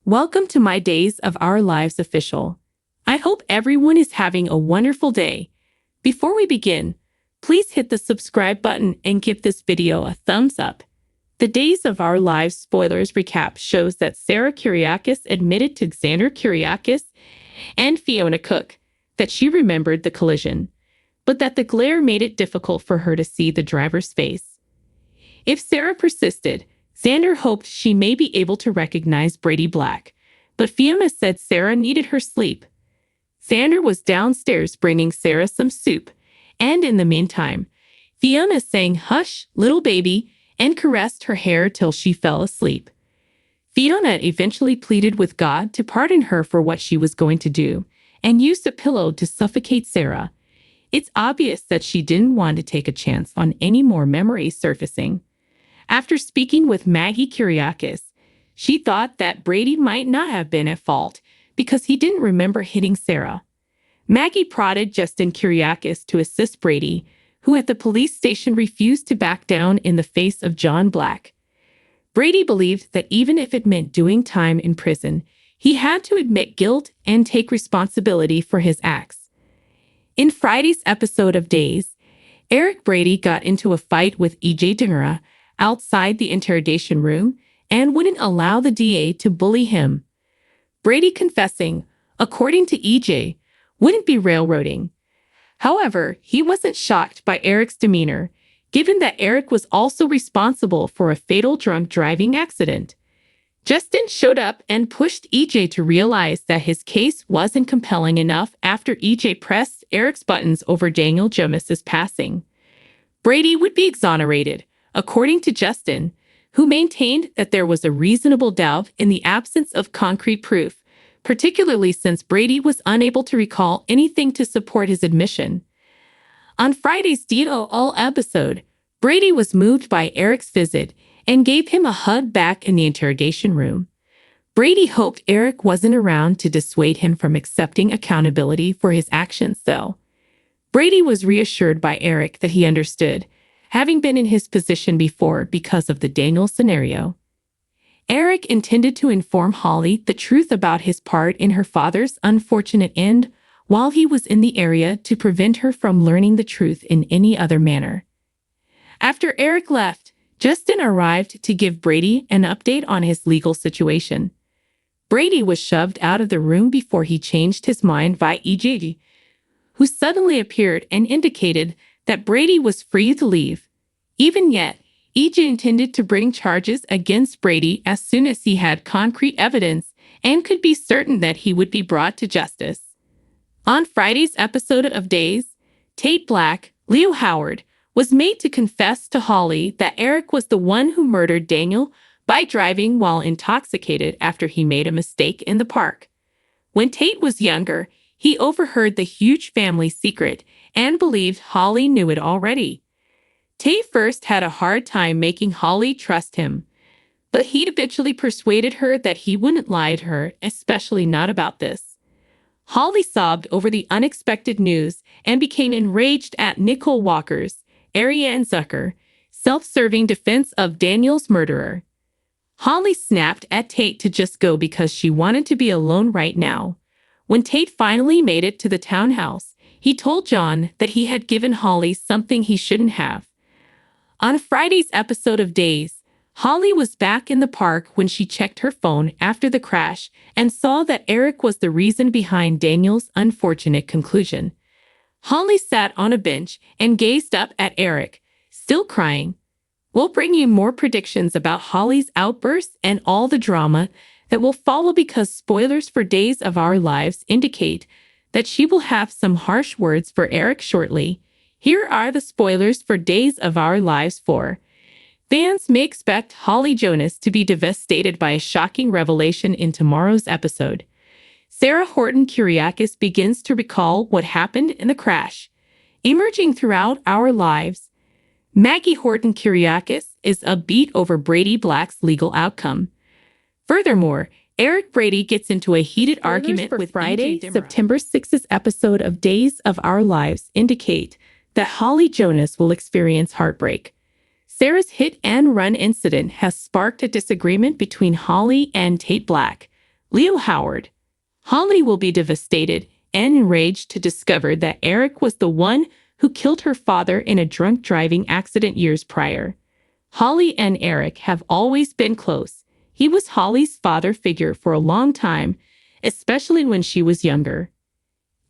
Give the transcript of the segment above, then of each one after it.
Welcome to my Days of Our Lives official. I hope everyone is having a wonderful day. Before we begin, please hit the subscribe button and give this video a thumbs up. The Days of Our Lives spoilers recap shows that Sarah Kyriakis admitted to Xander Kyriakis and Fiona Cook that she remembered the collision, but that the glare made it difficult for her to see the driver's face. If Sarah persisted, Xander hoped she may be able to recognize Brady Black, but Fiona said Sarah needed her sleep. Xander was downstairs bringing Sarah some soup, and in the meantime, Fiona sang "Hush, Little Baby" and caressed her hair till she fell asleep. Fiona eventually pleaded with God to pardon her for what she was going to do, and used a pillow to suffocate Sarah. It's obvious that she didn't want to take a chance on any more memories surfacing. After speaking with Maggie Kyriakis, she thought that Brady might not have been at fault because he didn't remember hitting Sarah. Maggie prodded Justin Kyriakis to assist Brady, who at the police station refused to back down in the face of John Black. Brady believed that even if it meant doing time in prison, he had to admit guilt and take responsibility for his acts. In Friday's episode of Days, Eric Brady got into a fight with E.J. Dingera outside the interrogation room and wouldn't allow the DA to bully him. Brady confessing, according to EJ, wouldn't be railroading. However, he wasn't shocked by Eric's demeanor, given that Eric was also responsible for a fatal drunk driving accident. Justin showed up and pushed EJ to realize that his case wasn't compelling enough after EJ pressed Eric's buttons over Daniel Jones's passing. Brady would be exonerated, according to Justin, who maintained that there was a reasonable doubt in the absence of concrete proof, particularly since Brady was unable to recall anything to support his admission. On Friday's DOL episode, Brady was moved by Eric's visit and gave him a hug back in the interrogation room. Brady hoped Eric wasn't around to dissuade him from accepting accountability for his actions, though. Brady was reassured by Eric that he understood, having been in his position before because of the Daniel scenario. Eric intended to inform Holly the truth about his part in her father's unfortunate end while he was in the area to prevent her from learning the truth in any other manner. After Eric left, Justin arrived to give Brady an update on his legal situation. Brady was shoved out of the room before he changed his mind by EJ, who suddenly appeared and indicated that Brady was free to leave. Even yet, EJ intended to bring charges against Brady as soon as he had concrete evidence and could be certain that he would be brought to justice. On Friday's episode of Days, Tate Black, Leo Howard, was made to confess to Holly that Eric was the one who murdered Daniel by driving while intoxicated after he made a mistake in the park. When Tate was younger, he overheard the huge family secret and believed Holly knew it already. Tate first had a hard time making Holly trust him, but he eventually persuaded her that he wouldn't lie to her, especially not about this. Holly sobbed over the unexpected news and became enraged at Nicole Walker's, Ariane Zucker, self-serving defense of Daniel's murderer. Holly snapped at Tate to just go because she wanted to be alone right now. When Tate finally made it to the townhouse, he told John that he had given Holly something he shouldn't have. On Friday's episode of Days, Holly was back in the park when she checked her phone after the crash and saw that Eric was the reason behind Daniel's unfortunate conclusion. Holly sat on a bench and gazed up at Eric, still crying. We'll bring you more predictions about Holly's outbursts and all the drama that will follow because spoilers for Days of Our Lives indicate that she will have some harsh words for Eric shortly. Here are the spoilers for Days of Our Lives 4. Fans may expect Holly Jonas to be devastated by a shocking revelation in tomorrow's episode. Sarah Horton Kyriakis begins to recall what happened in the crash, emerging throughout our lives. Maggie Horton Kyriakis is upbeat over Brady Black's legal outcome. Furthermore, Eric Brady gets into a heated argument with Friday, September 6th's episode of Days of Our Lives indicate that Holly Jonas will experience heartbreak. Sarah's hit-and-run incident has sparked a disagreement between Holly and Tate Black, Leo Howard. Holly will be devastated and enraged to discover that Eric was the one who killed her father in a drunk driving accident years prior. Holly and Eric have always been close. He was Holly's father figure for a long time, especially when she was younger.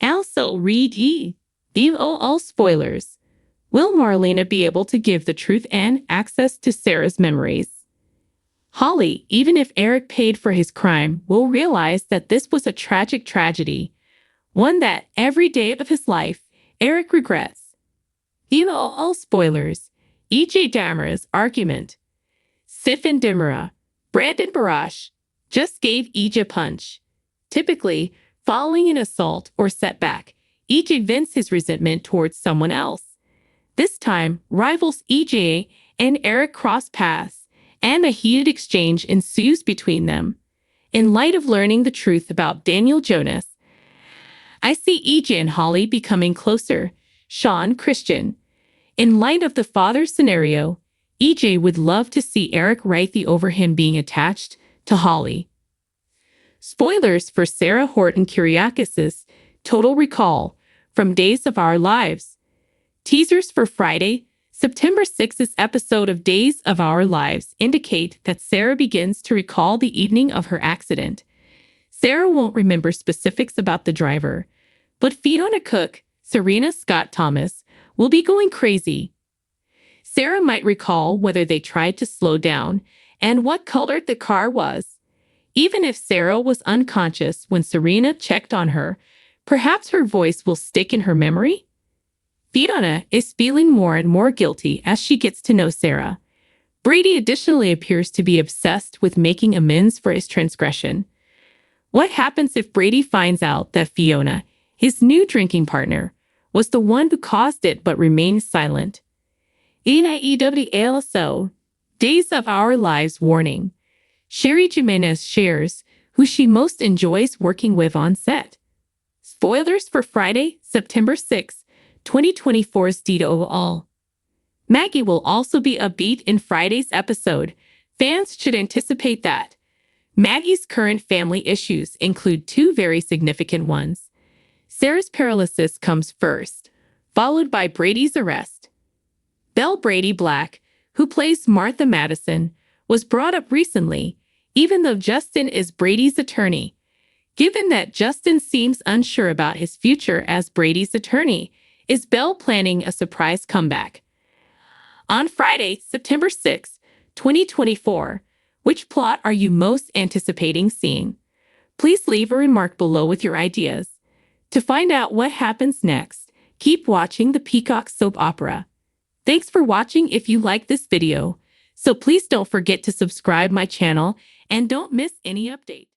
Also, read E. All spoilers. Will Marlena be able to give the truth and access to Sarah's memories? Holly, even if Eric paid for his crime, will realize that this was a tragic tragedy, one that every day of his life, Eric regrets. All spoilers. E.J. Damara's argument. Sif and Dimara, Brandon Barash, just gave E.J. a punch. Typically, following an assault or setback, E.J. vents his resentment towards someone else. This time, rivals E.J. and Eric cross paths, and a heated exchange ensues between them. In light of learning the truth about Daniel Jonas, I see E.J. and Holly becoming closer. Sean Christian. In light of the father scenario, E.J. would love to see Eric writhy over him being attached to Holly. Spoilers for Sarah Horton Kyriakis' Total Recall from Days of Our Lives. Teasers for Friday, September 6th's episode of Days of Our Lives indicate that Sarah begins to recall the evening of her accident. Sarah won't remember specifics about the driver, but Fiona Cook, Serena Scott Thomas, will be going crazy. Sarah might recall whether they tried to slow down and what color the car was. Even if Sarah was unconscious when Serena checked on her, perhaps her voice will stick in her memory? Fiona is feeling more and more guilty as she gets to know Sarah. Brady additionally appears to be obsessed with making amends for his transgression. What happens if Brady finds out that Fiona, his new drinking partner, was the one who caused it but remained silent? Also, Days of Our Lives warning. Sherry Jimenez shares who she most enjoys working with on set. Spoilers for Friday, September 6, 2024's Dito All. Maggie will also be upbeat in Friday's episode. Fans should anticipate that. Maggie's current family issues include two very significant ones. Sarah's paralysis comes first, followed by Brady's arrest. Belle Brady Black, who plays Martha Madison, was brought up recently, even though Justin is Brady's attorney. Given that Justin seems unsure about his future as Brady's attorney, is Belle planning a surprise comeback? On Friday, September 6, 2024, which plot are you most anticipating seeing? Please leave a remark below with your ideas. To find out what happens next, keep watching the Peacock soap opera. Thanks for watching. If you like this video, so please don't forget to subscribe my channel and don't miss any update.